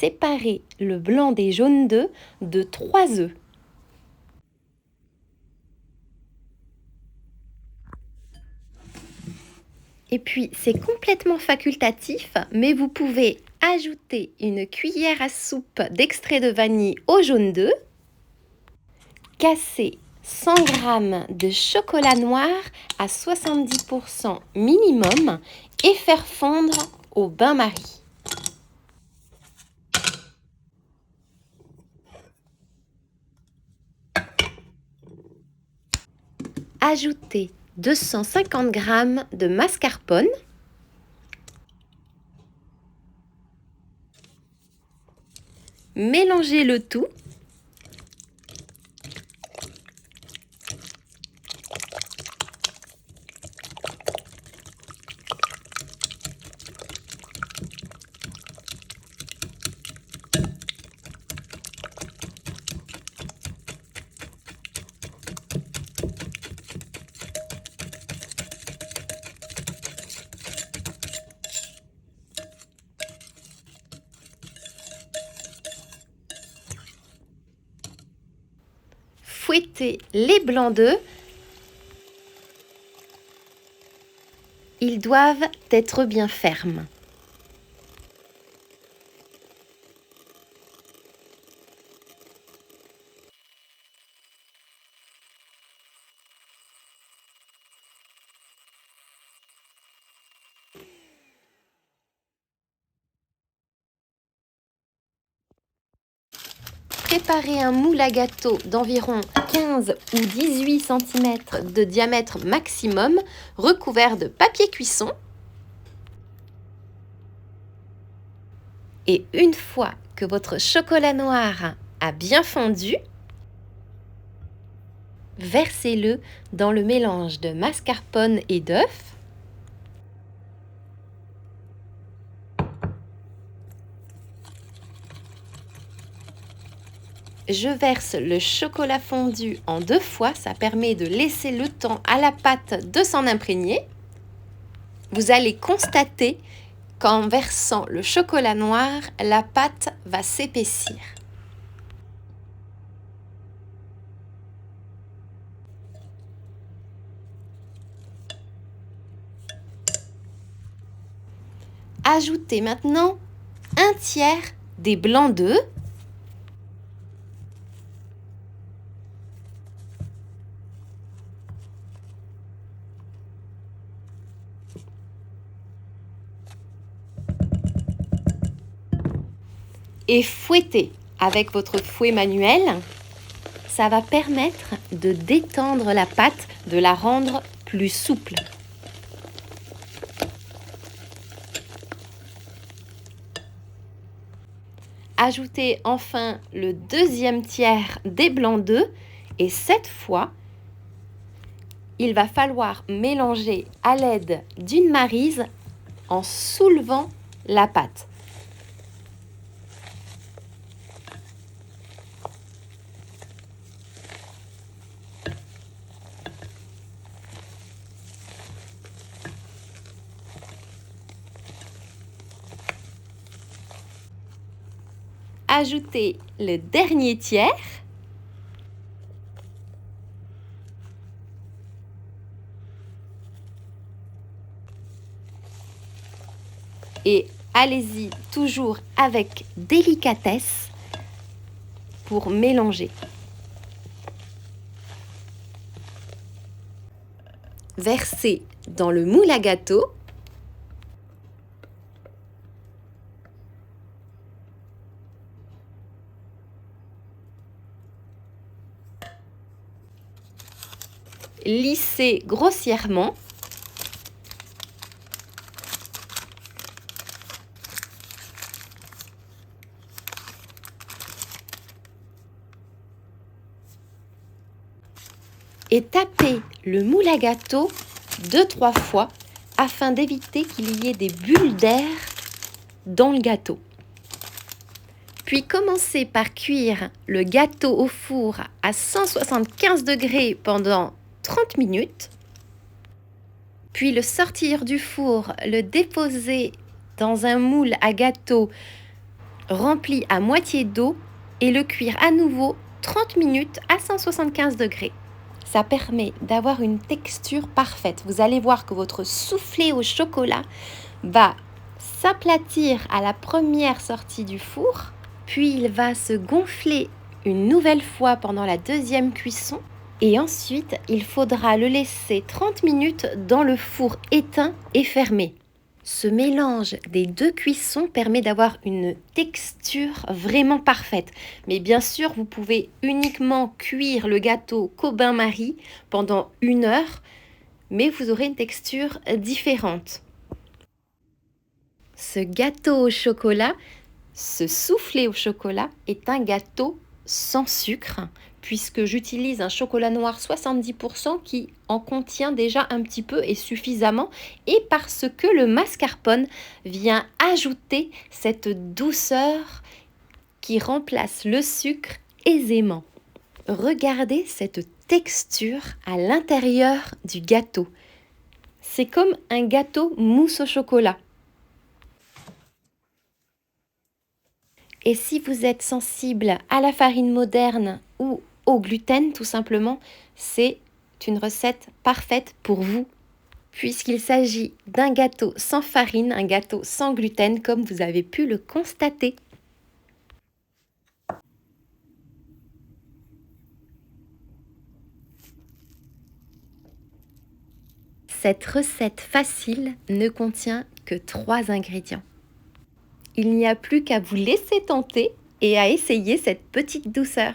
séparer le blanc des jaunes d'œufs de 3 œufs. Et puis, c'est complètement facultatif, mais vous pouvez ajouter une cuillère à soupe d'extrait de vanille au jaune d'œuf, casser 100 g de chocolat noir à 70% minimum et faire fondre au bain-marie. Ajoutez 250 g de mascarpone, mélangez le tout. Fouettez les blancs d'œufs. Ils doivent être bien fermes. Préparez un moule à gâteau d'environ 15 ou 18 cm de diamètre maximum, recouvert de papier cuisson. Et une fois que votre chocolat noir a bien fondu, versez-le dans le mélange de mascarpone et d'œufs. Je verse le chocolat fondu en 2 fois, ça permet de laisser le temps à la pâte de s'en imprégner. Vous allez constater qu'en versant le chocolat noir, la pâte va s'épaissir. Ajoutez maintenant 1/3 des blancs d'œufs. Et fouettez avec votre fouet manuel. Ça va permettre de détendre la pâte, de la rendre plus souple. Ajoutez enfin le 2e tiers des blancs d'œufs et cette fois, il va falloir mélanger à l'aide d'une maryse en soulevant la pâte. Ajoutez le dernier tiers. Et allez-y toujours avec délicatesse pour mélanger. Versez dans le moule à gâteau. Lissez grossièrement. Et tapez le moule à gâteau 2-3 fois afin d'éviter qu'il y ait des bulles d'air dans le gâteau. Puis commencez par cuire le gâteau au four à 175 degrés pendant 30 minutes. Puis le sortir du four, le déposer dans un moule à gâteau rempli à moitié d'eau et le cuire à nouveau 30 minutes à 175 degrés. Ça permet d'avoir une texture parfaite. Vous allez voir que votre soufflé au chocolat va s'aplatir à la première sortie du four, puis il va se gonfler une nouvelle fois pendant la deuxième cuisson et ensuite il faudra le laisser 30 minutes dans le four éteint et fermé. Ce mélange des deux cuissons permet d'avoir une texture vraiment parfaite. Mais bien sûr, vous pouvez uniquement cuire le gâteau qu'au bain-marie pendant 1 heure, mais vous aurez une texture différente. Ce gâteau au chocolat, ce soufflé au chocolat est un gâteau sans sucre, puisque j'utilise un chocolat noir 70% qui en contient déjà un petit peu et suffisamment, et parce que le mascarpone vient ajouter cette douceur qui remplace le sucre aisément. Regardez cette texture à l'intérieur du gâteau. C'est comme un gâteau mousse au chocolat. Et si vous êtes sensible à la farine moderne ou au gluten, tout simplement, c'est une recette parfaite pour vous, puisqu'il s'agit d'un gâteau sans farine, un gâteau sans gluten, comme vous avez pu le constater. Cette recette facile ne contient que 3 ingrédients. Il n'y a plus qu'à vous laisser tenter et à essayer cette petite douceur.